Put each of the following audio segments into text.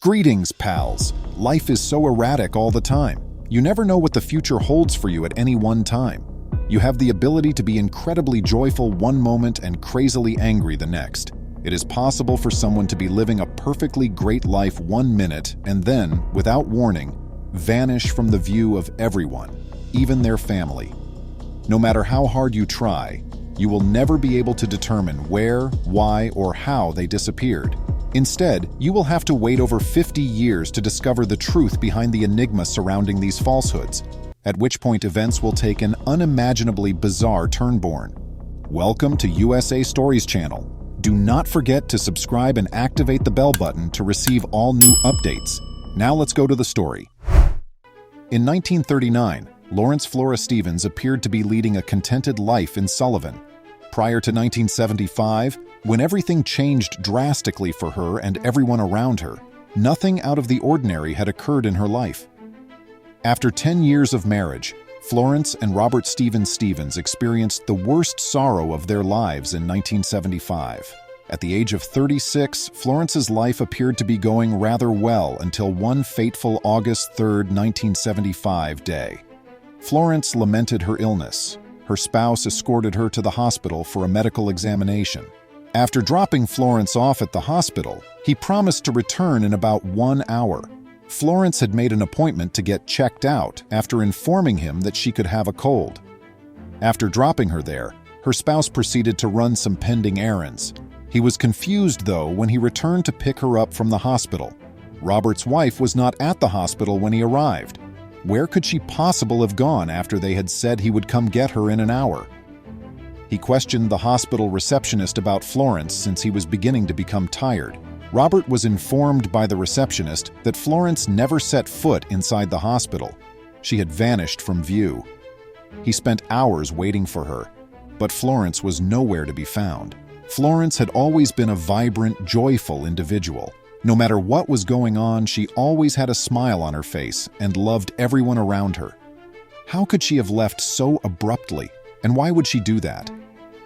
Greetings, pals. Life is so erratic all the time. You never know what the future holds for you at any one time. You have the ability to be incredibly joyful one moment and crazily angry the next. It is possible for someone to be living a perfectly great life 1 minute and then, without warning, vanish from the view of everyone, even their family. No matter how hard you try, you will never be able to determine where, why, or how they disappeared. Instead, you will have to wait over 50 years to discover the truth behind the enigma surrounding these falsehoods, at which point events will take an unimaginably bizarre turn. Welcome to USA Stories channel. Do not forget to subscribe and activate the bell button to receive all new updates. Now let's go to the story. In 1939, Lawrence Flora Stevens appeared to be leading a contented life in Sullivan. Prior to 1975, when everything changed drastically for her and everyone around her, nothing out of the ordinary had occurred in her life. After 10 years of marriage, Florence and Robert Stevens experienced the worst sorrow of their lives in 1975. At the age of 36, Florence's life appeared to be going rather well until one fateful August 3, 1975 day. Florence lamented her illness. Her spouse escorted her to the hospital for a medical examination. After dropping Florence off at the hospital, he promised to return in about 1 hour. Florence had made an appointment to get checked out after informing him that she could have a cold. After dropping her there, her spouse proceeded to run some pending errands. He was confused, though, when he returned to pick her up from the hospital. Robert's wife was not at the hospital when he arrived. Where could she possibly have gone after they had said he would come get her in an hour? He questioned the hospital receptionist about Florence since he was beginning to become tired. Robert was informed by the receptionist that Florence never set foot inside the hospital. She had vanished from view. He spent hours waiting for her, but Florence was nowhere to be found. Florence had always been a vibrant, joyful individual. No matter what was going on, she always had a smile on her face and loved everyone around her. How could she have left so abruptly, and why would she do that?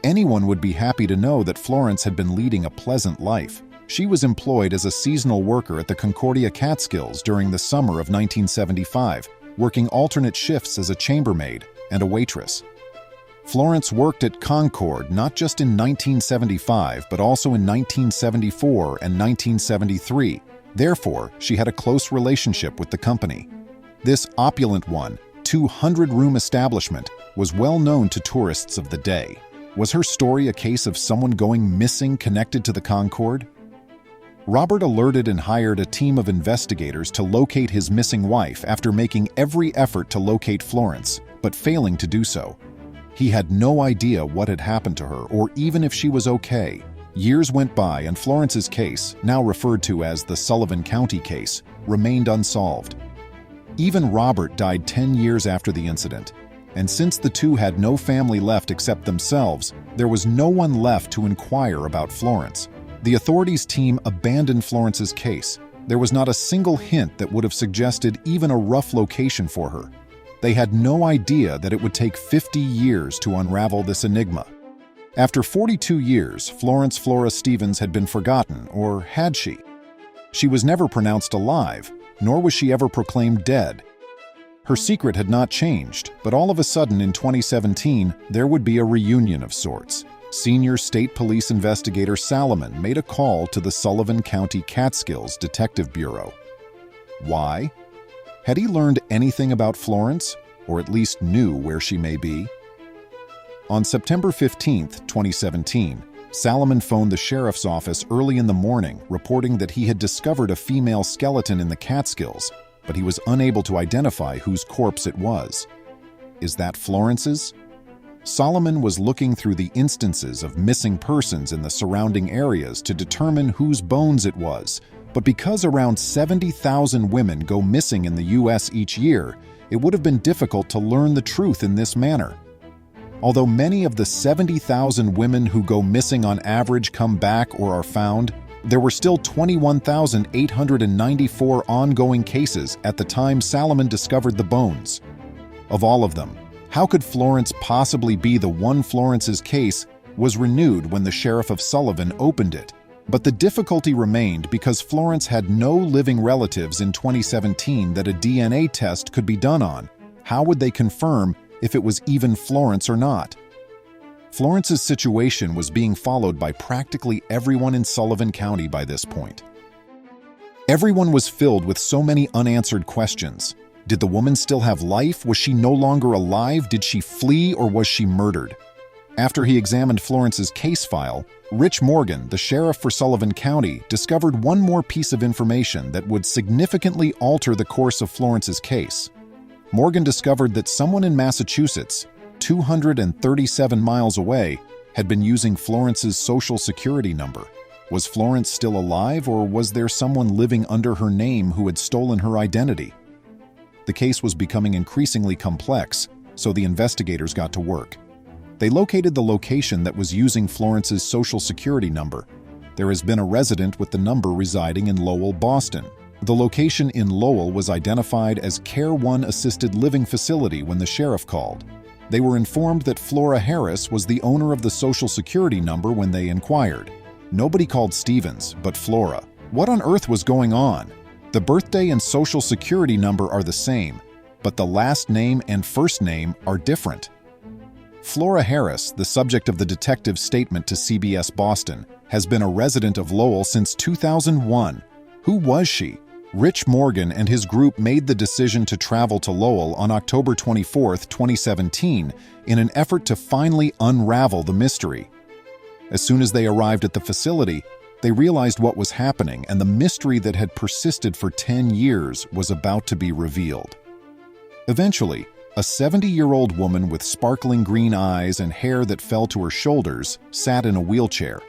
Anyone would be happy to know that Florence had been leading a pleasant life. She was employed as a seasonal worker at the Concordia Catskills during the summer of 1975, working alternate shifts as a chambermaid and a waitress. Florence worked at Concord not just in 1975, but also in 1974 and 1973. Therefore, she had a close relationship with the company. This opulent 200-room establishment was well known to tourists of the day. Was her story a case of someone going missing connected to the Concord? Robert alerted and hired a team of investigators to locate his missing wife after making every effort to locate Florence, but failing to do so. He had no idea what had happened to her or even if she was okay. Years went by and Florence's case, now referred to as the Sullivan County case, remained unsolved. Even Robert died 10 years after the incident, and since the two had no family left except themselves, there was no one left to inquire about Florence. The authorities' team abandoned Florence's case. There was not a single hint that would have suggested even a rough location for her. They had no idea that it would take 50 years to unravel this enigma. After 42 years, Florence Flora Stevens had been forgotten, or had she? She was never pronounced alive, nor was she ever proclaimed dead. Her secret had not changed, but all of a sudden in 2017, there would be a reunion of sorts. Senior State Police Investigator Salomon made a call to the Sullivan County Catskills Detective Bureau. Why? Had he learned anything about Florence, or at least knew where she may be? On September 15, 2017, Salomon phoned the sheriff's office early in the morning, reporting that he had discovered a female skeleton in the Catskills, but he was unable to identify whose corpse it was. Is that Florence's? Salomon was looking through the instances of missing persons in the surrounding areas to determine whose bones it was, but because around 70,000 women go missing in the U.S. each year, it would have been difficult to learn the truth in this manner. Although many of the 70,000 women who go missing on average come back or are found, there were still 21,894 ongoing cases at the time Salomon discovered the bones. Of all of them, how could Florence possibly be the one? Florence's case was renewed when the sheriff of Sullivan opened it. But the difficulty remained because Florence had no living relatives in 2017 that a DNA test could be done on. How would they confirm if it was even Florence or not? Florence's situation was being followed by practically everyone in Sullivan County by this point. Everyone was filled with so many unanswered questions. Did the woman still have life? Was she no longer alive? Did she flee, or was she murdered? After he examined Florence's case file, Rich Morgan, the sheriff for Sullivan County, discovered one more piece of information that would significantly alter the course of Florence's case. Morgan discovered that someone in Massachusetts, 237 miles away, had been using Florence's social security number. Was Florence still alive, or was there someone living under her name who had stolen her identity? The case was becoming increasingly complex, so the investigators got to work. They located the location that was using Florence's social security number. There has been a resident with the number residing in Lowell, Boston. The location in Lowell was identified as Care One Assisted Living Facility when the sheriff called. They were informed that Flora Harris was the owner of the social security number when they inquired. Nobody called Stevens, but Flora. What on earth was going on? The birthday and social security number are the same, but the last name and first name are different. Flora Harris, the subject of the detective's statement to CBS Boston, has been a resident of Lowell since 2001. Who was she? Rich Morgan and his group made the decision to travel to Lowell on October 24, 2017, in an effort to finally unravel the mystery. As soon as they arrived at the facility, they realized what was happening, and the mystery that had persisted for 10 years was about to be revealed. Eventually, a 70-year-old woman with sparkling green eyes and hair that fell to her shoulders sat in a wheelchair.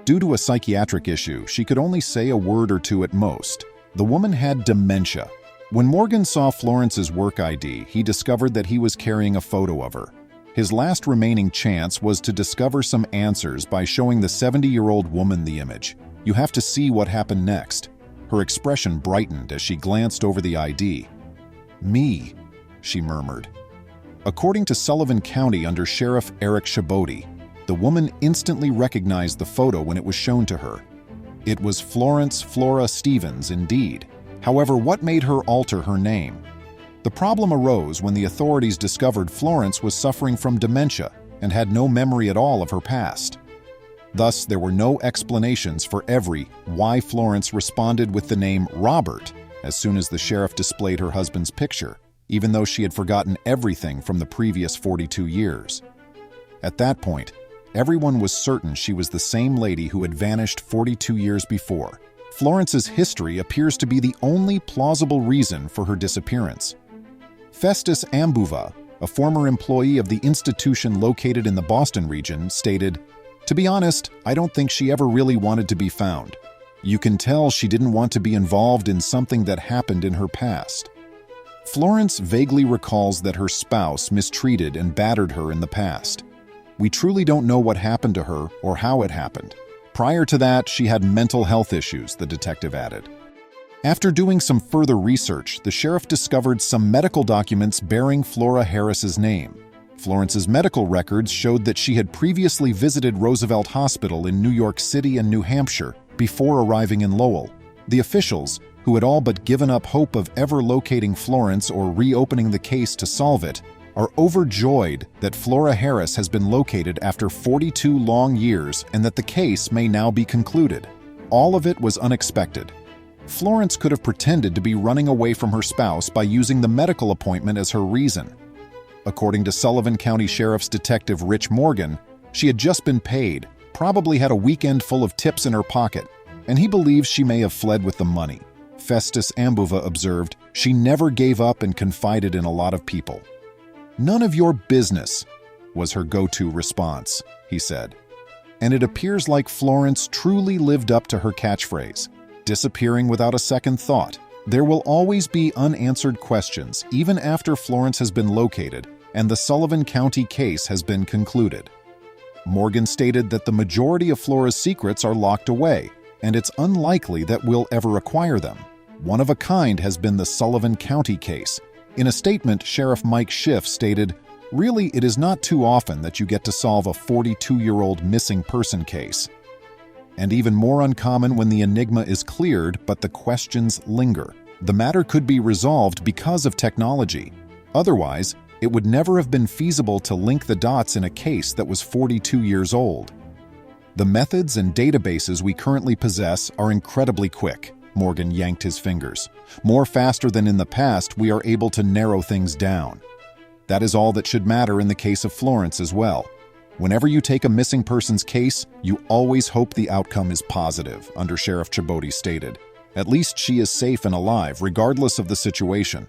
Due to a psychiatric issue, she could only say a word or two at most. The woman had dementia. When Morgan saw Florence's work ID, he discovered that he was carrying a photo of her. His last remaining chance was to discover some answers by showing the 70-year-old woman the image. You have to see what happened next. Her expression brightened as she glanced over the ID. "Me," she murmured. According to Sullivan County under Sheriff Eric Chaboti, the woman instantly recognized the photo when it was shown to her. It was Florence Flora Stevens indeed. However, what made her alter her name? The problem arose when the authorities discovered Florence was suffering from dementia and had no memory at all of her past. Thus, there were no explanations for why Florence responded with the name Robert as soon as the sheriff displayed her husband's picture, even though she had forgotten everything from the previous 42 years. At that point, everyone was certain she was the same lady who had vanished 42 years before. Florence's history appears to be the only plausible reason for her disappearance. Festus Ambuva, a former employee of the institution located in the Boston region, stated, "To be honest, I don't think she ever really wanted to be found. You can tell she didn't want to be involved in something that happened in her past." Florence vaguely recalls that her spouse mistreated and battered her in the past. We truly don't know what happened to her or how it happened. Prior to that, she had mental health issues, the detective added. After doing some further research, the sheriff discovered some medical documents bearing Flora Harris's name. Florence's medical records showed that she had previously visited Roosevelt Hospital in New York City and New Hampshire before arriving in Lowell. The officials, who had all but given up hope of ever locating Florence or reopening the case to solve it, are overjoyed that Flora Harris has been located after 42 long years and that the case may now be concluded. All of it was unexpected. Florence could have pretended to be running away from her spouse by using the medical appointment as her reason. According to Sullivan County Sheriff's Detective Rich Morgan, she had just been paid, probably had a weekend full of tips in her pocket, and he believes she may have fled with the money. Festus Ambuva observed, "She never gave up and confided in a lot of people." "None of your business," was her go-to response, he said. And it appears like Florence truly lived up to her catchphrase, disappearing without a second thought. There will always be unanswered questions, even after Florence has been located and the Sullivan County case has been concluded. Morgan stated that the majority of Flora's secrets are locked away, and it's unlikely that we'll ever acquire them. One of a kind has been the Sullivan County case. In a statement, Sheriff Mike Schiff stated, "Really, it is not too often that you get to solve a 42-year-old missing person case." and even more uncommon when the enigma is cleared but the questions linger. The matter could be resolved because of technology. Otherwise, it would never have been feasible to link the dots in a case that was 42 years old. The methods and databases we currently possess are incredibly quick. Morgan yanked his fingers. More faster than in the past, we are able to narrow things down. That is all that should matter in the case of Florence as well. Whenever you take a missing person's case, you always hope the outcome is positive, Under Sheriff Chibodi stated. At least she is safe and alive, regardless of the situation.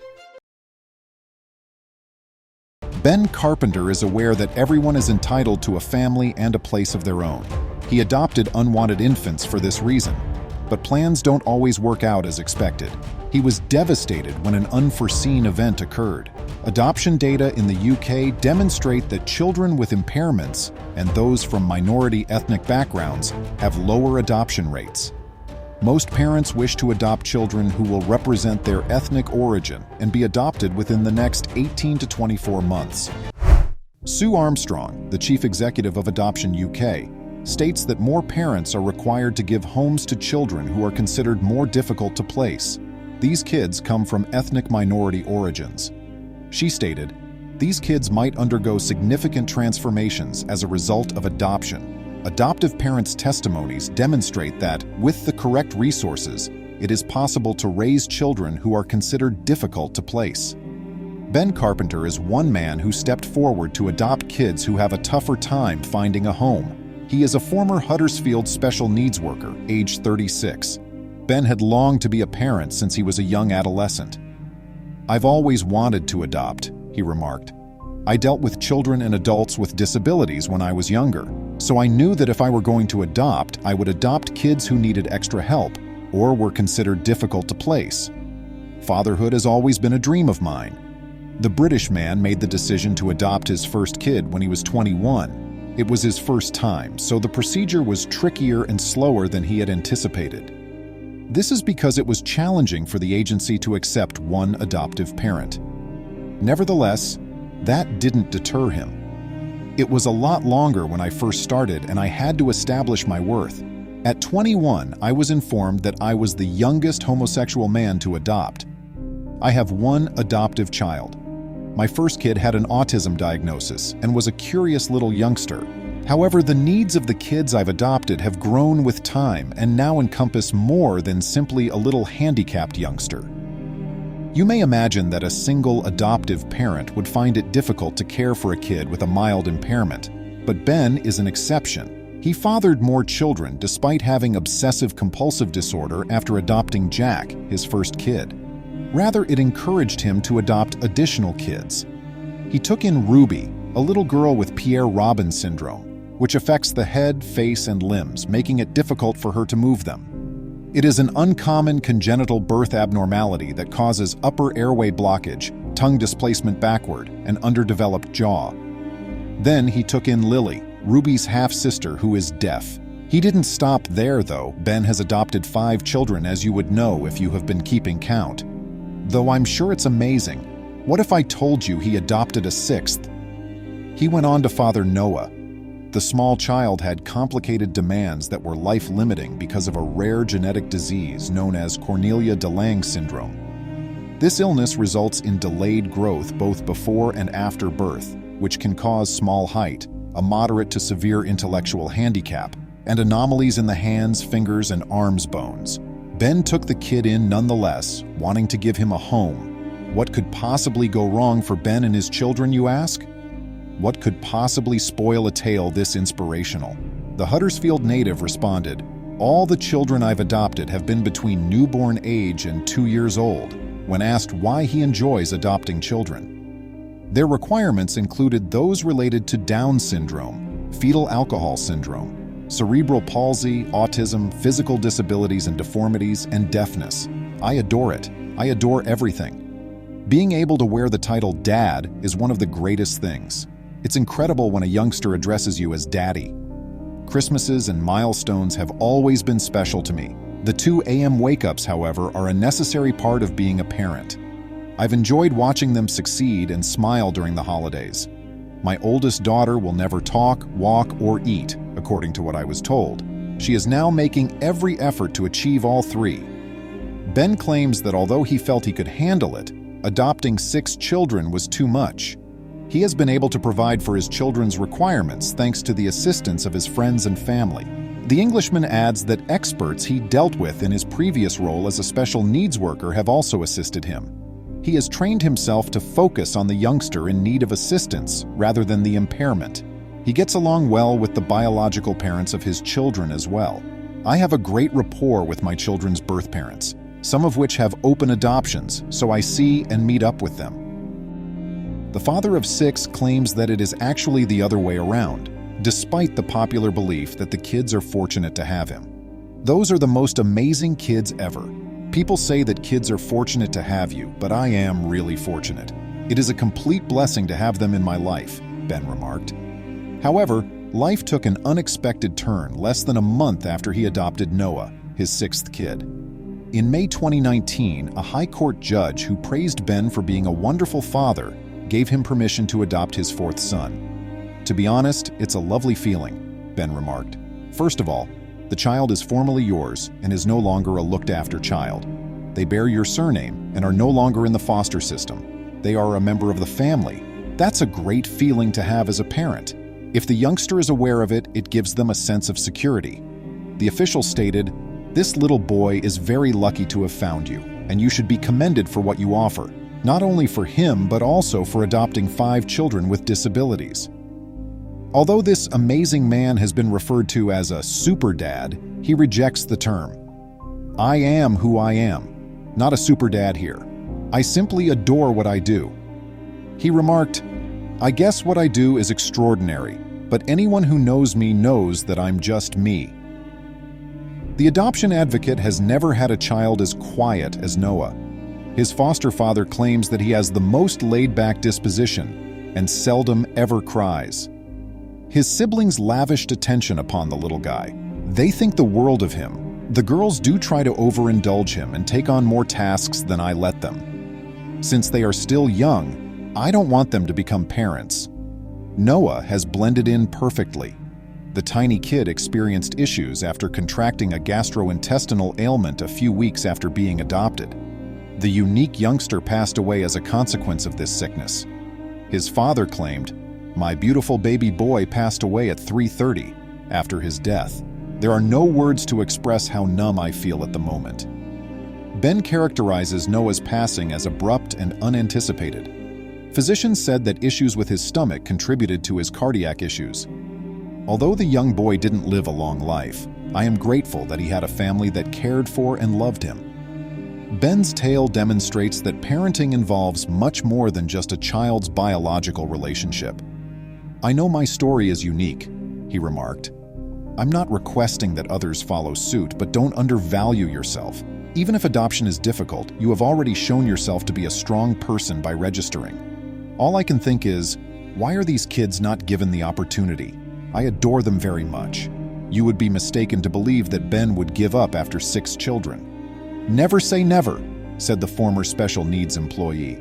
Ben Carpenter is aware that everyone is entitled to a family and a place of their own. He adopted unwanted infants for this reason. But plans don't always work out as expected. He was devastated when an unforeseen event occurred. Adoption data in the UK demonstrate that children with impairments and those from minority ethnic backgrounds have lower adoption rates. Most parents wish to adopt children who will represent their ethnic origin and be adopted within the next 18 to 24 months. Sue Armstrong, the chief executive of Adoption UK, states that more parents are required to give homes to children who are considered more difficult to place. These kids come from ethnic minority origins. She stated, "These kids might undergo significant transformations as a result of adoption. Adoptive parents' testimonies demonstrate that, with the correct resources, it is possible to raise children who are considered difficult to place." Ben Carpenter is one man who stepped forward to adopt kids who have a tougher time finding a home. He is a former Huddersfield special needs worker, age 36. Ben had longed to be a parent since he was a young adolescent. "I've always wanted to adopt," he remarked. "I dealt with children and adults with disabilities when I was younger, so I knew that if I were going to adopt, I would adopt kids who needed extra help or were considered difficult to place. Fatherhood has always been a dream of mine." The British man made the decision to adopt his first kid when he was 21. It was his first time, so the procedure was trickier and slower than he had anticipated. This is because it was challenging for the agency to accept one adoptive parent. Nevertheless, that didn't deter him. "It was a lot longer when I first started, and I had to establish my worth. At 21, I was informed that I was the youngest homosexual man to adopt. I have one adoptive child. My first kid had an autism diagnosis and was a curious little youngster. However, the needs of the kids I've adopted have grown with time and now encompass more than simply a little handicapped youngster." You may imagine that a single adoptive parent would find it difficult to care for a kid with a mild impairment, but Ben is an exception. He fathered more children despite having obsessive-compulsive disorder after adopting Jack, his first kid. Rather, it encouraged him to adopt additional kids. He took in Ruby, a little girl with Pierre-Robin syndrome, which affects the head, face, and limbs, making it difficult for her to move them. It is an uncommon congenital birth abnormality that causes upper airway blockage, tongue displacement backward, and underdeveloped jaw. Then he took in Lily, Ruby's half-sister who is deaf. He didn't stop there, though. Ben has adopted 5 children, as you would know if you have been keeping count. Though I'm sure it's amazing. What if I told you he adopted a 6th? He went on to father Noah. The small child had complicated demands that were life-limiting because of a rare genetic disease known as Cornelia de Lange syndrome. This illness results in delayed growth both before and after birth, which can cause small height, a moderate to severe intellectual handicap, and anomalies in the hands, fingers, and arms bones. Ben took the kid in nonetheless, wanting to give him a home. What could possibly go wrong for Ben and his children, you ask? What could possibly spoil a tale this inspirational? The Huddersfield native responded, "All the children I've adopted have been between newborn age and 2 years old," when asked why he enjoys adopting children. Their requirements included those related to Down syndrome, fetal alcohol syndrome, cerebral palsy, autism, physical disabilities and deformities, and deafness. I adore it. I adore everything. Being able to wear the title Dad is one of the greatest things. It's incredible when a youngster addresses you as Daddy. Christmases and milestones have always been special to me. The 2 a.m. wake-ups, however, are a necessary part of being a parent. I've enjoyed watching them succeed and smile during the holidays. My oldest daughter will never talk, walk, or eat, according to what I was told. She is now making every effort to achieve all three. Ben claims that although he felt he could handle it, adopting 6 children was too much. He has been able to provide for his children's requirements thanks to the assistance of his friends and family. The Englishman adds that experts he dealt with in his previous role as a special needs worker have also assisted him. He has trained himself to focus on the youngster in need of assistance rather than the impairment. He gets along well with the biological parents of his children as well. I have a great rapport with my children's birth parents, some of which have open adoptions, so I see and meet up with them. The father of 6 claims that it is actually the other way around, despite the popular belief that the kids are fortunate to have him. Those are the most amazing kids ever. People say that kids are fortunate to have you, but I am really fortunate. It is a complete blessing to have them in my life, Ben remarked. However, life took an unexpected turn less than a month after he adopted Noah, his 6th kid. In May 2019, a high court judge who praised Ben for being a wonderful father gave him permission to adopt his 4th son. To be honest, it's a lovely feeling, Ben remarked. First of all, the child is formally yours and is no longer a looked-after child. They bear your surname and are no longer in the foster system. They are a member of the family. That's a great feeling to have as a parent. If the youngster is aware of it, it gives them a sense of security. The official stated, "This little boy is very lucky to have found you, and you should be commended for what you offer, not only for him but also for adopting 5 children with disabilities." Although this amazing man has been referred to as a super dad, he rejects the term. "I am who I am, not a super dad here. I simply adore what I do." He remarked, "I guess what I do is extraordinary, but anyone who knows me knows that I'm just me." The adoption advocate has never had a child as quiet as Noah. His foster father claims that he has the most laid-back disposition and seldom ever cries. His siblings lavished attention upon the little guy. They think the world of him. The girls do try to overindulge him and take on more tasks than I let them. Since they are still young, I don't want them to become parents. Noah has blended in perfectly. The tiny kid experienced issues after contracting a gastrointestinal ailment a few weeks after being adopted. The unique youngster passed away as a consequence of this sickness. His father claimed, "My beautiful baby boy passed away at 3:30 after his death. There are no words to express how numb I feel at the moment." Ben characterizes Noah's passing as abrupt and unanticipated. Physicians said that issues with his stomach contributed to his cardiac issues. Although the young boy didn't live a long life, I am grateful that he had a family that cared for and loved him. Ben's tale demonstrates that parenting involves much more than just a child's biological relationship. "I know my story is unique," he remarked. "I'm not requesting that others follow suit, but don't undervalue yourself. Even if adoption is difficult, you have already shown yourself to be a strong person by registering. All I can think is, why are these kids not given the opportunity? I adore them very much. You would be mistaken to believe that Ben would give up after 6 children." "Never say never," said the former special needs employee.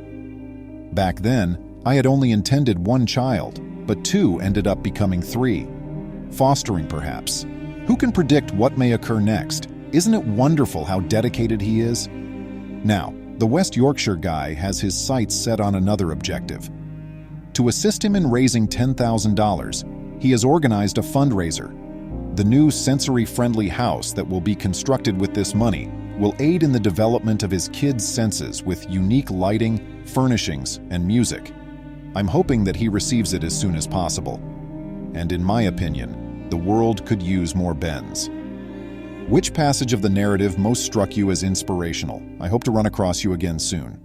"Back then, I had only intended 1 child, but 2 ended up becoming 3. Fostering, perhaps. Who can predict what may occur next? Isn't it wonderful how dedicated he is?" Now, the West Yorkshire guy has his sights set on another objective. To assist him in raising $10,000, he has organized a fundraiser. The new sensory-friendly house that will be constructed with this money will aid in the development of his kids' senses with unique lighting, furnishings, and music. I'm hoping that he receives it as soon as possible. And in my opinion, the world could use more Bens. Which passage of the narrative most struck you as inspirational? I hope to run across you again soon.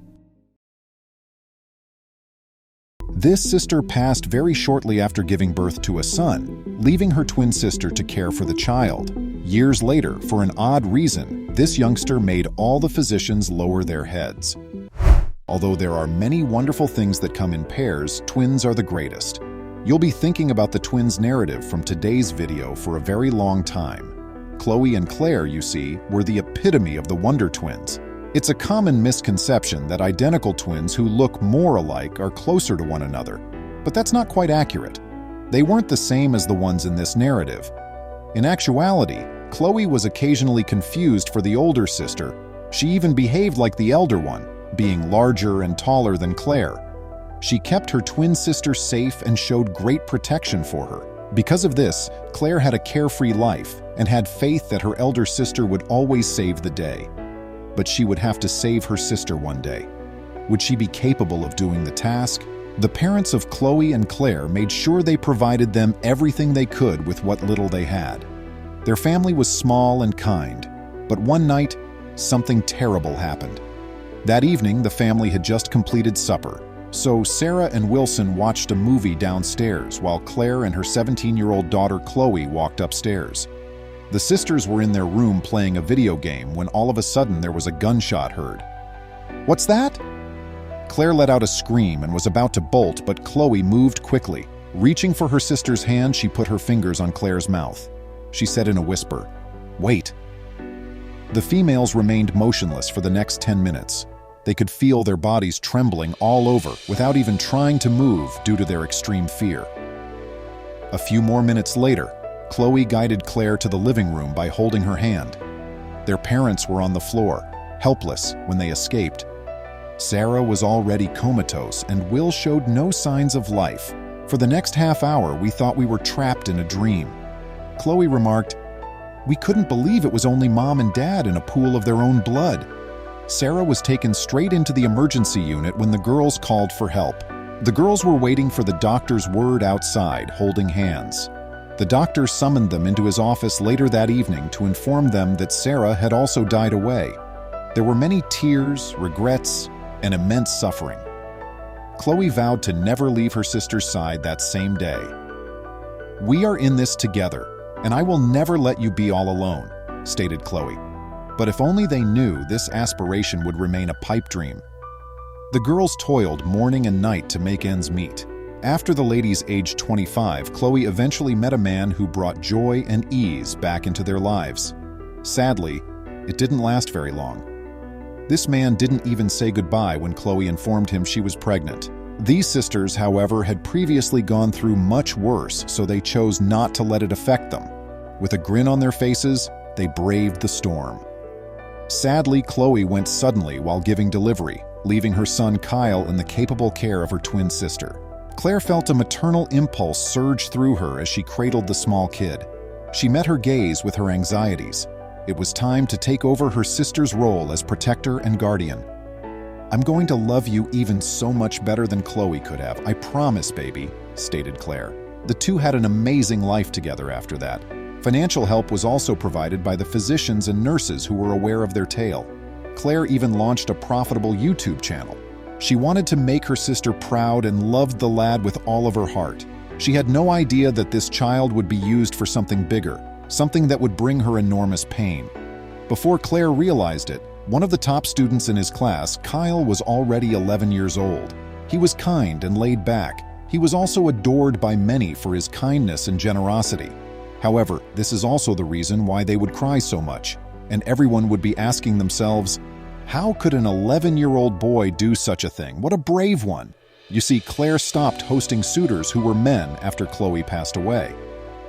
This sister passed very shortly after giving birth to a son, leaving her twin sister to care for the child. Years later, for an odd reason, this youngster made all the physicians lower their heads. Although there are many wonderful things that come in pairs, twins are the greatest. You'll be thinking about the twins narrative from today's video for a very long time. Chloe and Claire, you see, were the epitome of the Wonder Twins. It's a common misconception that identical twins who look more alike are closer to one another, but that's not quite accurate. They weren't the same as the ones in this narrative. In actuality, Chloe was occasionally confused for the older sister. She even behaved like the elder one, being larger and taller than Claire. She kept her twin sister safe and showed great protection for her. Because of this, Claire had a carefree life and had faith that her elder sister would always save the day. But she would have to save her sister one day. Would she be capable of doing the task? The parents of Chloe and Claire made sure they provided them everything they could with what little they had. Their family was small and kind, but one night, something terrible happened. That evening, the family had just completed supper. So Sarah and Wilson watched a movie downstairs while Claire and her 17-year-old daughter Chloe walked upstairs. The sisters were in their room playing a video game when all of a sudden there was a gunshot heard. "What's that?" Claire let out a scream and was about to bolt, but Chloe moved quickly. Reaching for her sister's hand, she put her fingers on Claire's mouth. She said in a whisper, "Wait." The females remained motionless for the next 10 minutes. They could feel their bodies trembling all over without even trying to move due to their extreme fear. A few more minutes later, Chloe guided Claire to the living room by holding her hand. Their parents were on the floor, helpless, when they escaped. Sarah was already comatose and Will showed no signs of life. For the next half hour, we thought we were trapped in a dream. Chloe remarked, "We couldn't believe it was only Mom and Dad in a pool of their own blood." Sarah was taken straight into the emergency unit when the girls called for help. The girls were waiting for the doctor's word outside, holding hands. The doctor summoned them into his office later that evening to inform them that Sarah had also died away. There were many tears, regrets, and immense suffering. Chloe vowed to never leave her sister's side that same day. "We are in this together, and I will never let you be all alone," stated Chloe. But if only they knew this aspiration would remain a pipe dream. The girls toiled morning and night to make ends meet. After the ladies aged 25, Chloe eventually met a man who brought joy and ease back into their lives. Sadly, it didn't last very long. This man didn't even say goodbye when Chloe informed him she was pregnant. These sisters, however, had previously gone through much worse, so they chose not to let it affect them. With a grin on their faces, they braved the storm. Sadly, Chloe went suddenly while giving delivery, leaving her son Kyle in the capable care of her twin sister. Claire felt a maternal impulse surge through her as she cradled the small kid. She met her gaze with her anxieties. It was time to take over her sister's role as protector and guardian. "I'm going to love you even so much better than Chloe could have, I promise, baby," stated Claire. The two had an amazing life together after that. Financial help was also provided by the physicians and nurses who were aware of their tale. Claire even launched a profitable YouTube channel. She wanted to make her sister proud and loved the lad with all of her heart. She had no idea that this child would be used for something bigger, something that would bring her enormous pain. Before Claire realized it, one of the top students in his class, Kyle, was already 11 years old. He was kind and laid back. He was also adored by many for his kindness and generosity. However, this is also the reason why they would cry so much, and everyone would be asking themselves, how could an 11-year-old boy do such a thing? What a brave one! You see, Claire stopped hosting suitors who were men after Chloe passed away.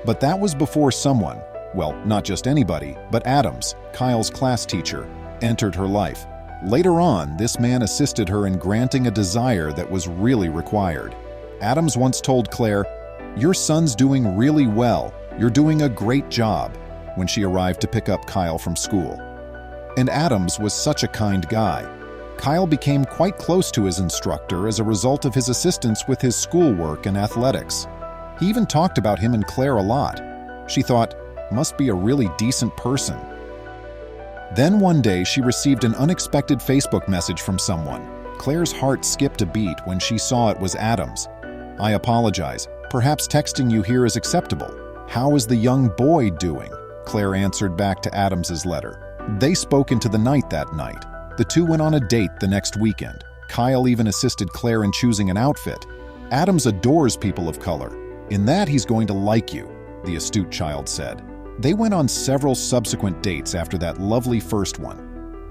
But that was before someone, well, not just anybody, but Adams, Kyle's class teacher, entered her life. Later on, this man assisted her in granting a desire that was really required. Adams once told Claire, "Your son's doing really well. You're doing a great job," when she arrived to pick up Kyle from school. And Adams was such a kind guy. Kyle became quite close to his instructor as a result of his assistance with his schoolwork and athletics. He even talked about him and Claire a lot. She thought, must be a really decent person. Then one day she received an unexpected Facebook message from someone. Claire's heart skipped a beat when she saw it was Adams. "I apologize. Perhaps texting you here is acceptable. How is the young boy doing?" Claire answered back to Adams's letter. They spoke into the night that night. The two went on a date the next weekend. Kyle even assisted Claire in choosing an outfit. Adams adores people of color. "In that he's going to like you," the astute child said. They went on several subsequent dates after that lovely first one.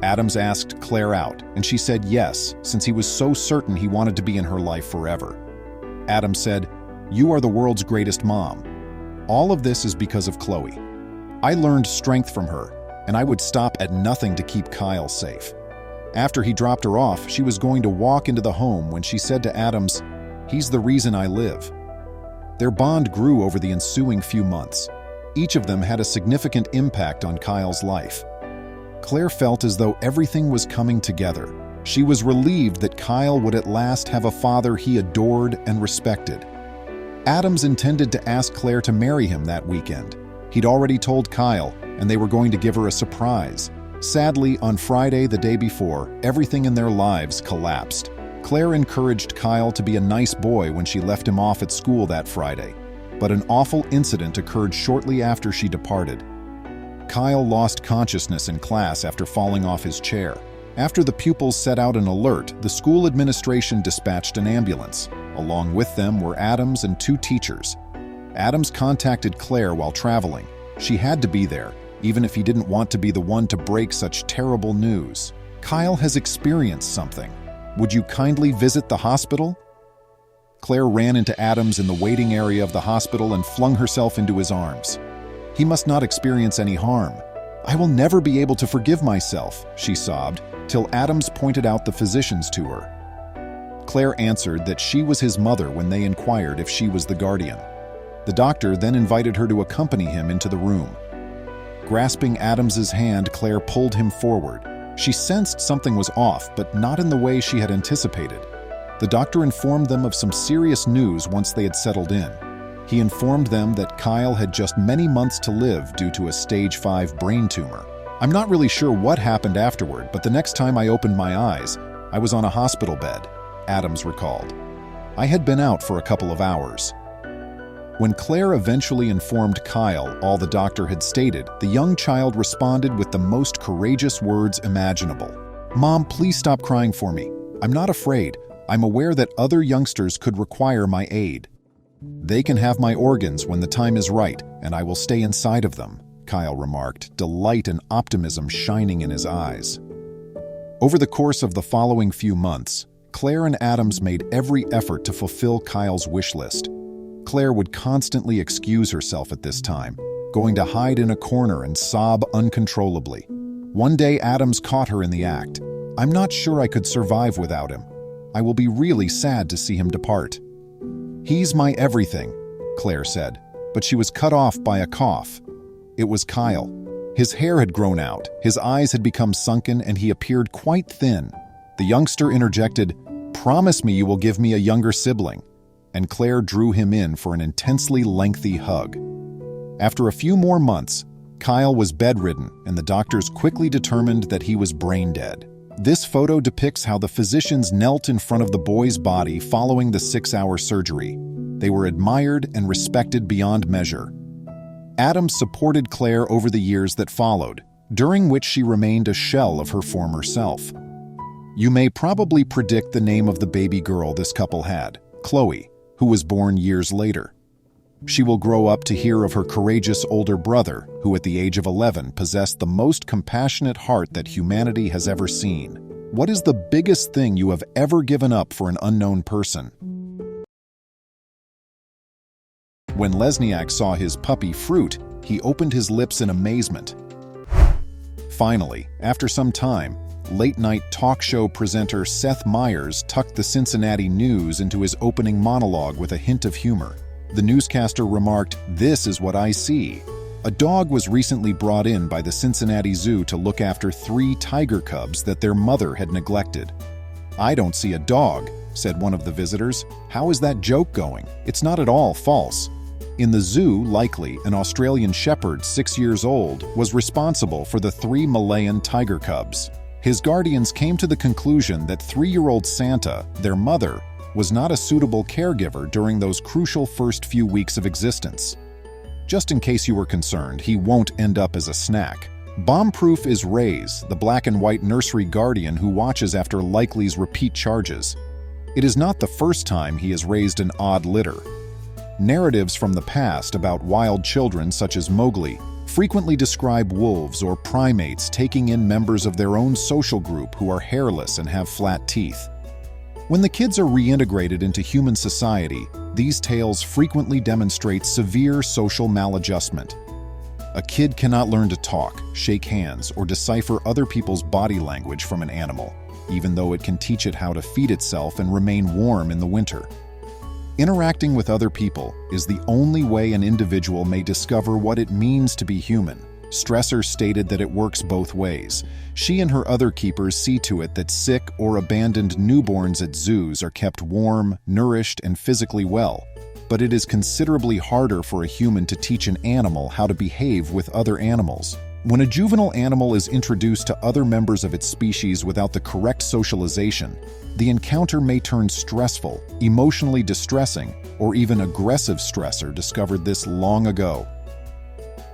Adams asked Claire out, and she said yes, since he was so certain he wanted to be in her life forever. Adams said, "You are the world's greatest mom. All of this is because of Chloe." I learned strength from her, and I would stop at nothing to keep Kyle safe. After he dropped her off, she was going to walk into the home when she said to Adams, "He's the reason I live." Their bond grew over the ensuing few months. Each of them had a significant impact on Kyle's life. Claire felt as though everything was coming together. She was relieved that Kyle would at last have a father he adored and respected. Adams intended to ask Claire to marry him that weekend. He'd already told Kyle, and they were going to give her a surprise. Sadly, on Friday, the day before, everything in their lives collapsed. Claire encouraged Kyle to be a nice boy when she left him off at school that Friday, but an awful incident occurred shortly after she departed. Kyle lost consciousness in class after falling off his chair. After the pupils set out an alert, the school administration dispatched an ambulance. Along with them were Adams and 2 teachers. Adams contacted Claire while traveling. She had to be there, even if he didn't want to be the one to break such terrible news. "Kyle has experienced something. Would you kindly visit the hospital?" Claire ran into Adams in the waiting area of the hospital and flung herself into his arms. "He must not experience any harm. I will never be able to forgive myself," she sobbed, till Adams pointed out the physicians to her. Claire answered that she was his mother when they inquired if she was the guardian. The doctor then invited her to accompany him into the room. Grasping Adams's hand, Claire pulled him forward. She sensed something was off, but not in the way she had anticipated. The doctor informed them of some serious news once they had settled in. He informed them that Kyle had just many months to live due to a stage 5 brain tumor. "I'm not really sure what happened afterward, but the next time I opened my eyes, I was on a hospital bed," Adams recalled. "I had been out for a couple of hours." When Claire eventually informed Kyle all the doctor had stated, the young child responded with the most courageous words imaginable. "Mom, please stop crying for me. I'm not afraid. I'm aware that other youngsters could require my aid. They can have my organs when the time is right, and I will stay inside of them," Kyle remarked, delight and optimism shining in his eyes. Over the course of the following few months, Claire and Adams made every effort to fulfill Kyle's wish list. Claire would constantly excuse herself at this time, going to hide in a corner and sob uncontrollably. One day Adams caught her in the act. "I'm not sure I could survive without him. I will be really sad to see him depart." "He's my everything," Claire said, but she was cut off by a cough. It was Kyle. His hair had grown out, his eyes had become sunken, and he appeared quite thin. The youngster interjected, "Promise me you will give me a younger sibling," and Claire drew him in for an intensely lengthy hug. After a few more months, Kyle was bedridden, and the doctors quickly determined that he was brain dead. This photo depicts how the physicians knelt in front of the boy's body following the 6-hour surgery. They were admired and respected beyond measure. Adams supported Claire over the years that followed, during which she remained a shell of her former self. You may probably predict the name of the baby girl this couple had, Chloe, who was born years later. She will grow up to hear of her courageous older brother, who at the age of 11 possessed the most compassionate heart that humanity has ever seen. What is the biggest thing you have ever given up for an unknown person? When Lesniak saw his puppy Fruit, he opened his lips in amazement. Finally, after some time, late-night talk show presenter Seth Meyers tucked the Cincinnati News into his opening monologue with a hint of humor. The newscaster remarked, "This is what I see." A dog was recently brought in by the Cincinnati Zoo to look after 3 tiger cubs that their mother had neglected. "I don't see a dog," said one of the visitors. "How is that joke going? It's not at all false." In the zoo, likely, an Australian shepherd 6 years old was responsible for the 3 Malayan tiger cubs. His guardians came to the conclusion that 3-year-old Santa, their mother, was not a suitable caregiver during those crucial first few weeks of existence. Just in case you were concerned, he won't end up as a snack. Bomb-proof is Ray's, the black and white nursery guardian who watches after Likely's repeat charges. It is not the first time he has raised an odd litter. Narratives from the past about wild children such as Mowgli frequently describe wolves or primates taking in members of their own social group who are hairless and have flat teeth. When the kids are reintegrated into human society, these tales frequently demonstrate severe social maladjustment. A kid cannot learn to talk, shake hands, or decipher other people's body language from an animal, even though it can teach it how to feed itself and remain warm in the winter. Interacting with other people is the only way an individual may discover what it means to be human. Stressor stated that it works both ways. She and her other keepers see to it that sick or abandoned newborns at zoos are kept warm, nourished, and physically well. But it is considerably harder for a human to teach an animal how to behave with other animals. When a juvenile animal is introduced to other members of its species without the correct socialization, the encounter may turn stressful, emotionally distressing, or even aggressive. Stressor discovered this long ago.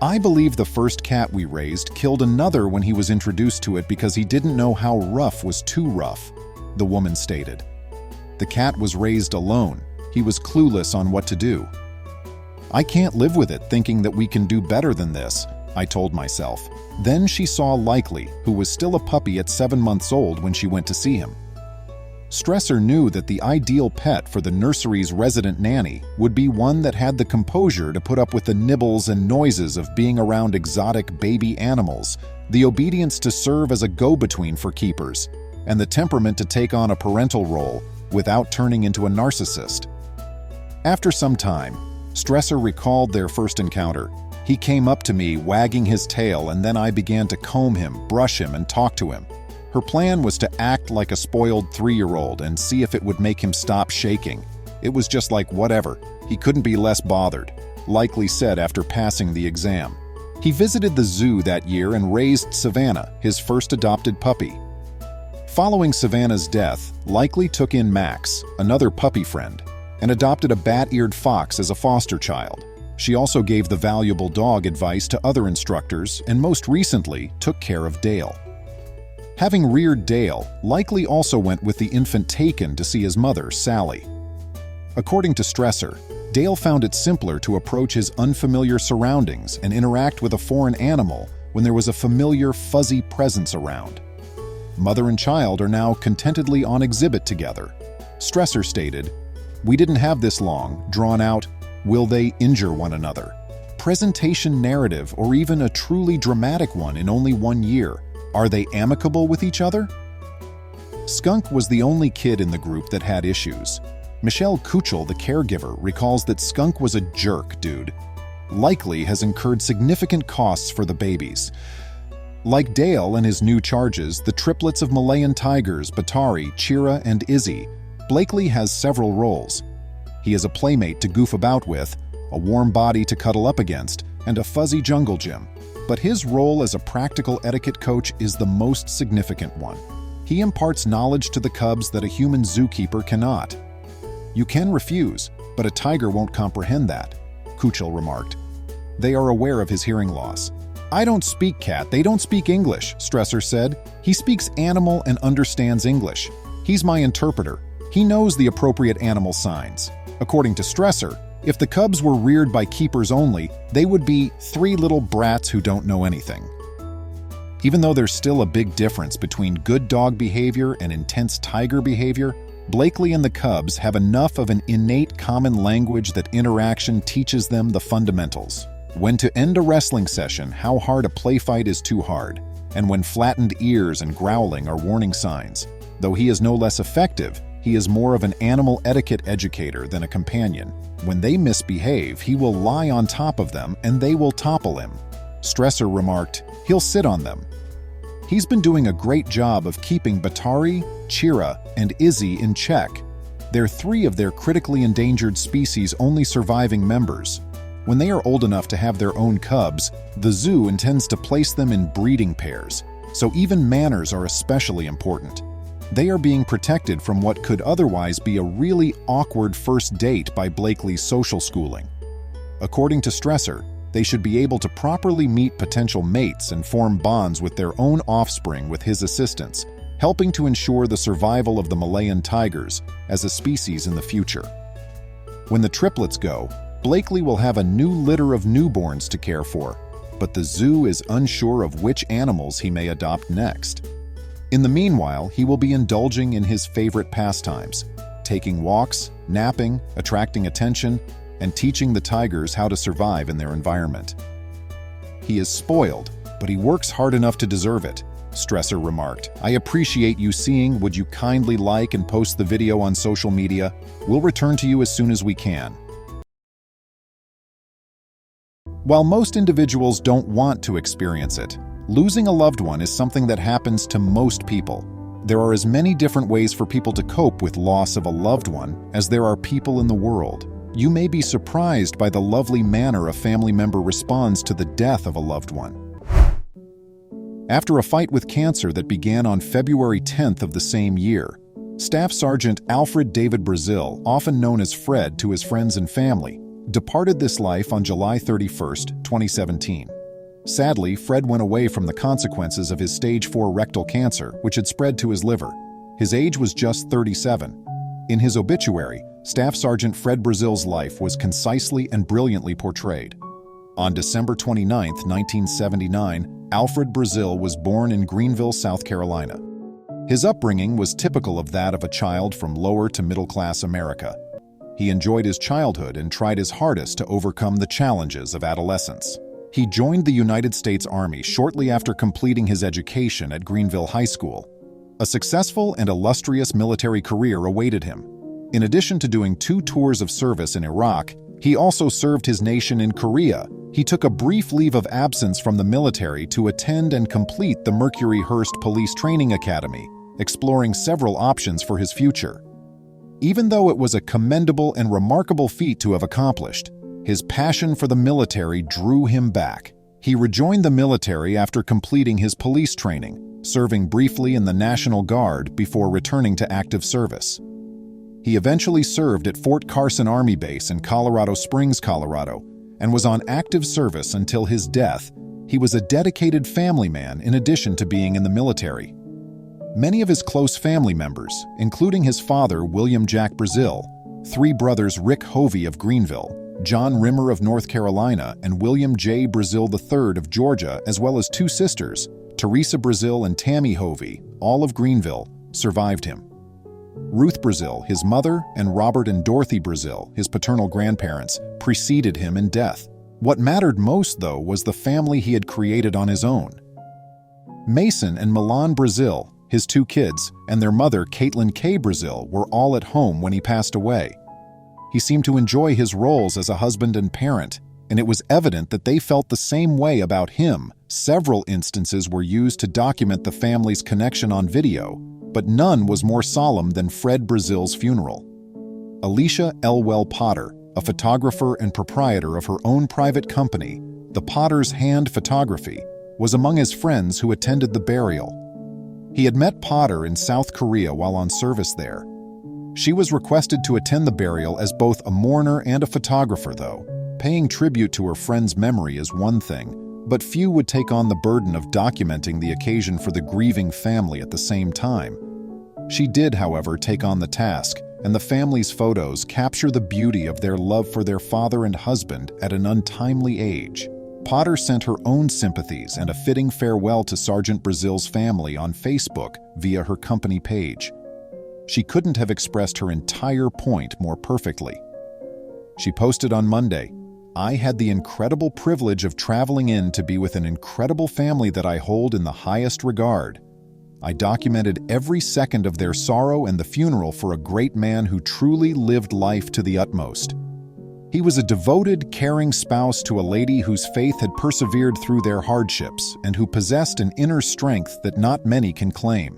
I believe the first cat we raised killed another when he was introduced to it because he didn't know how rough was too rough, the woman stated. The cat was raised alone. He was clueless on what to do. I can't live with it thinking that we can do better than this, I told myself. Then she saw Likely, who was still a puppy at 7 months old when she went to see him. Stressor knew that the ideal pet for the nursery's resident nanny would be one that had the composure to put up with the nibbles and noises of being around exotic baby animals, the obedience to serve as a go-between for keepers, and the temperament to take on a parental role without turning into a narcissist. After some time, Stressor recalled their first encounter. He came up to me, wagging his tail, and then I began to comb him, brush him, and talk to him. Her plan was to act like a spoiled 3-year-old and see if it would make him stop shaking. It was just like whatever. He couldn't be less bothered, Likely said after passing the exam. He visited the zoo that year and raised Savannah, his first adopted puppy. Following Savannah's death, Likely took in Max, another puppy friend, and adopted a bat-eared fox as a foster child. She also gave the valuable dog advice to other instructors and most recently took care of Dale. Having reared Dale, Likely also went with the infant Taken to see his mother, Sally. According to Stressor, Dale found it simpler to approach his unfamiliar surroundings and interact with a foreign animal when there was a familiar, fuzzy presence around. Mother and child are now contentedly on exhibit together. Stressor stated, "We didn't have this long, drawn-out, will they injure one another? Presentation narrative or even a truly dramatic one in only 1 year. Are they amicable with each other?" Skunk was the only kid in the group that had issues. Michelle Kuchel, the caregiver, recalls that Skunk was a jerk dude. Likely has incurred significant costs for the babies. Like Dale and his new charges, the triplets of Malayan tigers, Batari, Chira, and Izzy, Blakely has several roles. He is a playmate to goof about with, a warm body to cuddle up against, and a fuzzy jungle gym. But his role as a practical etiquette coach is the most significant one. He imparts knowledge to the cubs that a human zookeeper cannot. "You can refuse, but a tiger won't comprehend that," Kuchel remarked. They are aware of his hearing loss. "I don't speak cat, they don't speak English," Stressor said. "He speaks animal and understands English. He's my interpreter. He knows the appropriate animal signs." According to Stressor, if the cubs were reared by keepers only, they would be 3 little brats who don't know anything. Even though there's still a big difference between good dog behavior and intense tiger behavior, Blakely and the cubs have enough of an innate common language that interaction teaches them the fundamentals. When to end a wrestling session, how hard a play fight is too hard, and when flattened ears and growling are warning signs. Though he is no less effective, he is more of an animal etiquette educator than a companion. When they misbehave, he will lie on top of them and they will topple him. Stressor remarked, "He'll sit on them." He's been doing a great job of keeping Batari, Chira, and Izzy in check. They're 3 of their critically endangered species' only surviving members. When they are old enough to have their own cubs, the zoo intends to place them in breeding pairs, so even manners are especially important. They are being protected from what could otherwise be a really awkward first date by Blakely's social schooling. According to Stressor, they should be able to properly meet potential mates and form bonds with their own offspring with his assistance, helping to ensure the survival of the Malayan tigers as a species in the future. When the triplets go, Blakely will have a new litter of newborns to care for, but the zoo is unsure of which animals he may adopt next. In the meanwhile, he will be indulging in his favorite pastimes, taking walks, napping, attracting attention, and teaching the tigers how to survive in their environment. He is spoiled, but he works hard enough to deserve it," Stresser remarked. "I appreciate you seeing. Would you kindly like and post the video on social media? We'll return to you as soon as we can." While most individuals don't want to experience it, losing a loved one is something that happens to most people. There are as many different ways for people to cope with loss of a loved one as there are people in the world. You may be surprised by the lovely manner a family member responds to the death of a loved one. After a fight with cancer that began on February 10th of the same year, Staff Sergeant Alfred David Brazil, often known as Fred to his friends and family, departed this life on July 31st, 2017. Sadly, Fred went away from the consequences of his stage 4 rectal cancer, which had spread to his liver. His age was just 37. In his obituary, Staff Sergeant Fred Brazil's life was concisely and brilliantly portrayed. On December 29, 1979, Alfred Brazil was born in Greenville, South Carolina. His upbringing was typical of that of a child from lower to middle-class America. He enjoyed his childhood and tried his hardest to overcome the challenges of adolescence. He joined the United States Army shortly after completing his education at Greenville High School. A successful and illustrious military career awaited him. In addition to doing 2 tours of service in Iraq, he also served his nation in Korea. He took a brief leave of absence from the military to attend and complete the Mercury-Hurst Police Training Academy, exploring several options for his future. Even though it was a commendable and remarkable feat to have accomplished, his passion for the military drew him back. He rejoined the military after completing his police training, serving briefly in the National Guard before returning to active service. He eventually served at Fort Carson Army Base in Colorado Springs, Colorado, and was on active service until his death. He was a dedicated family man in addition to being in the military. Many of his close family members, including his father, William Jack Brazil, 3 brothers Rick Hovey of Greenville, John Rimmer of North Carolina, and William J. Brazil III of Georgia, as well as 2 sisters, Teresa Brazil and Tammy Hovey, all of Greenville, survived him. Ruth Brazil, his mother, and Robert and Dorothy Brazil, his paternal grandparents, preceded him in death. What mattered most, though, was the family he had created on his own. Mason and Milan Brazil, his 2 kids, and their mother, Caitlin K. Brazil, were all at home when he passed away. He seemed to enjoy his roles as a husband and parent, and it was evident that they felt the same way about him. Several instances were used to document the family's connection on video, but none was more solemn than Fred Brazil's funeral. Alicia Elwell Potter, a photographer and proprietor of her own private company, the Potter's Hand Photography, was among his friends who attended the burial. He had met Potter in South Korea while on service there. She was requested to attend the burial as both a mourner and a photographer, though. Paying tribute to her friend's memory is one thing, but few would take on the burden of documenting the occasion for the grieving family at the same time. She did, however, take on the task, and the family's photos capture the beauty of their love for their father and husband at an untimely age. Potter sent her own sympathies and a fitting farewell to Sergeant Brazil's family on Facebook via her company page. She couldn't have expressed her entire point more perfectly. She posted on Monday, "I had the incredible privilege of traveling in to be with an incredible family that I hold in the highest regard. I documented every second of their sorrow and the funeral for a great man who truly lived life to the utmost. He was a devoted, caring spouse to a lady whose faith had persevered through their hardships and who possessed an inner strength that not many can claim.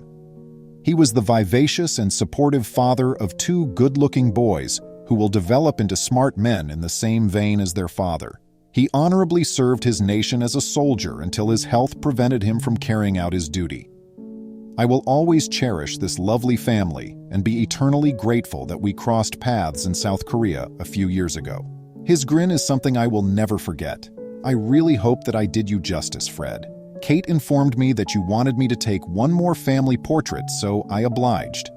He was the vivacious and supportive father of 2 good-looking boys who will develop into smart men in the same vein as their father. He honorably served his nation as a soldier until his health prevented him from carrying out his duty. I will always cherish this lovely family and be eternally grateful that we crossed paths in South Korea a few years ago. His grin is something I will never forget. I really hope that I did you justice, Fred. Kate informed me that you wanted me to take one more family portrait, so I obliged.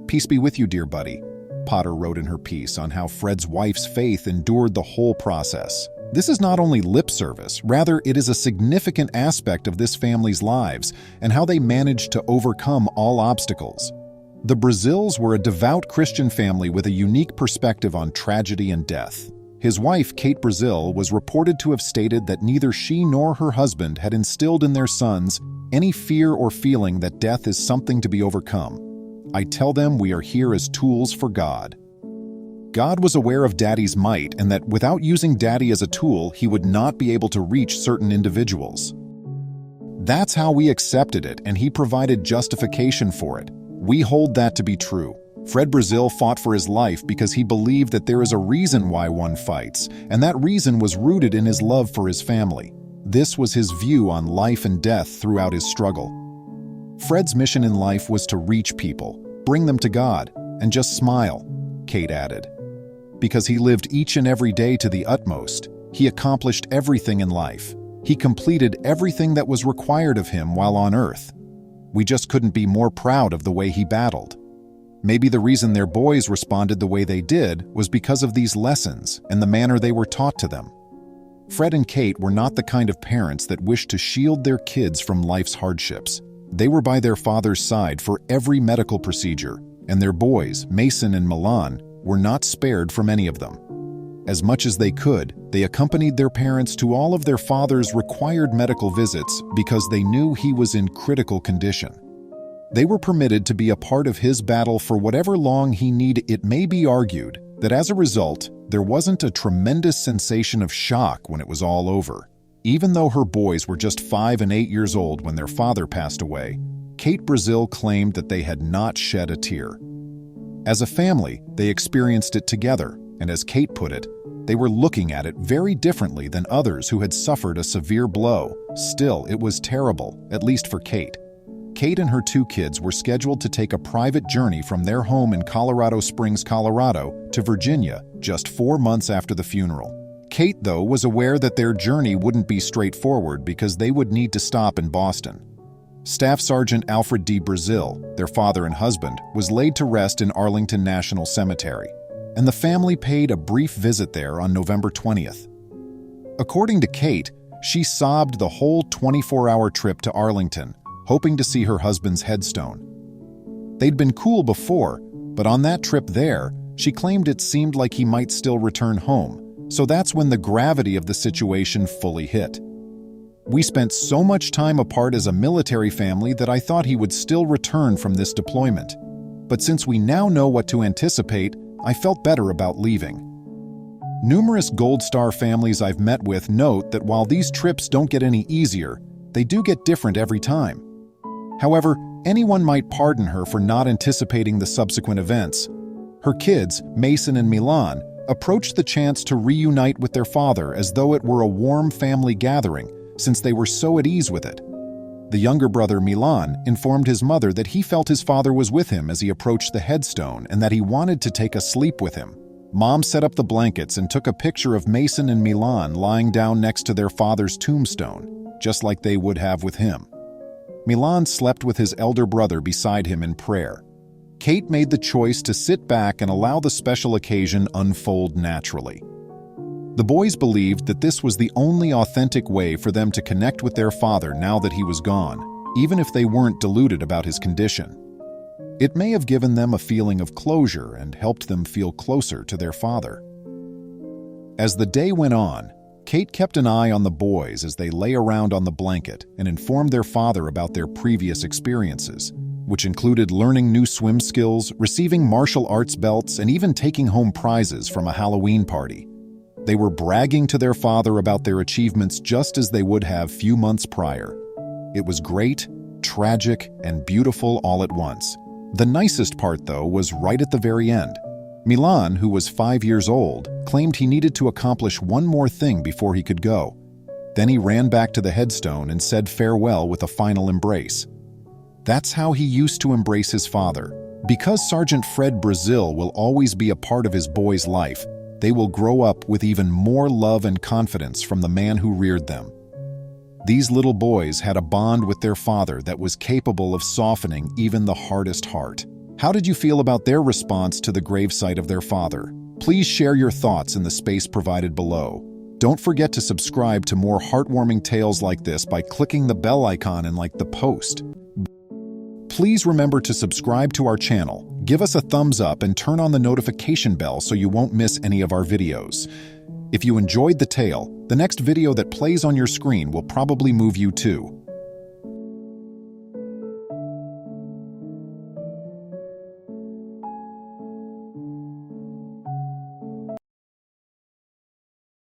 Peace be with you, dear buddy," Potter wrote in her piece on how Fred's wife's faith endured the whole process. This is not only lip service, rather it is a significant aspect of this family's lives and how they managed to overcome all obstacles. The Brazils were a devout Christian family with a unique perspective on tragedy and death. His wife, Kate Brazil, was reported to have stated that neither she nor her husband had instilled in their sons any fear or feeling that death is something to be overcome. "I tell them we are here as tools for God." God was aware of Daddy's might and that without using Daddy as a tool, he would not be able to reach certain individuals. That's how we accepted it, and he provided justification for it. We hold that to be true. Fred Brazil fought for his life because he believed that there is a reason why one fights, and that reason was rooted in his love for his family. This was his view on life and death throughout his struggle. Fred's mission in life was to reach people, bring them to God, and just smile, Kate added. Because he lived each and every day to the utmost, he accomplished everything in life. He completed everything that was required of him while on Earth. We just couldn't be more proud of the way he battled. Maybe the reason their boys responded the way they did was because of these lessons and the manner they were taught to them. Fred and Kate were not the kind of parents that wished to shield their kids from life's hardships. They were by their father's side for every medical procedure, and their boys, Mason and Milan, were not spared from any of them. As much as they could, they accompanied their parents to all of their father's required medical visits because they knew he was in critical condition. They were permitted to be a part of his battle for whatever long he needed. It may be argued that as a result, there wasn't a tremendous sensation of shock when it was all over. Even though her boys were just 5 and 8 years old when their father passed away, Kate Brazil claimed that they had not shed a tear. As a family, they experienced it together, and as Kate put it, they were looking at it very differently than others who had suffered a severe blow. Still, it was terrible, at least for Kate. Kate and her 2 kids were scheduled to take a private journey from their home in Colorado Springs, Colorado, to Virginia just 4 months after the funeral. Kate, though, was aware that their journey wouldn't be straightforward because they would need to stop in Boston. Staff Sergeant Alfred D. Brazil, their father and husband, was laid to rest in Arlington National Cemetery, and the family paid a brief visit there on November 20th. According to Kate, she sobbed the whole 24-hour trip to Arlington, hoping to see her husband's headstone. They'd been cool before, but on that trip there, she claimed it seemed like he might still return home, so that's when the gravity of the situation fully hit. "We spent so much time apart as a military family that I thought he would still return from this deployment. But since we now know what to anticipate, I felt better about leaving." Numerous Gold Star families I've met with note that while these trips don't get any easier, they do get different every time. However, anyone might pardon her for not anticipating the subsequent events. Her kids, Mason and Milan, approached the chance to reunite with their father as though it were a warm family gathering, since they were so at ease with it. The younger brother, Milan, informed his mother that he felt his father was with him as he approached the headstone and that he wanted to take a sleep with him. Mom set up the blankets and took a picture of Mason and Milan lying down next to their father's tombstone, just like they would have with him. Milan slept with his elder brother beside him in prayer. Kate made the choice to sit back and allow the special occasion unfold naturally. The boys believed that this was the only authentic way for them to connect with their father now that he was gone, even if they weren't deluded about his condition. It may have given them a feeling of closure and helped them feel closer to their father. As the day went on, Kate kept an eye on the boys as they lay around on the blanket and informed their father about their previous experiences, which included learning new swim skills, receiving martial arts belts, and even taking home prizes from a Halloween party. They were bragging to their father about their achievements just as they would have few months prior. It was great, tragic, and beautiful all at once. The nicest part, though, was right at the very end. Milan, who was 5 years old, claimed he needed to accomplish one more thing before he could go. Then he ran back to the headstone and said farewell with a final embrace. That's how he used to embrace his father. Because Sergeant Fred Brazil will always be a part of his boy's life, they will grow up with even more love and confidence from the man who reared them. These little boys had a bond with their father that was capable of softening even the hardest heart. How did you feel about their response to the gravesite of their father? Please share your thoughts in the space provided below. Don't forget to subscribe to more heartwarming tales like this by clicking the bell icon and like the post. Please remember to subscribe to our channel, give us a thumbs up, and turn on the notification bell so you won't miss any of our videos. If you enjoyed the tale, the next video that plays on your screen will probably move you too.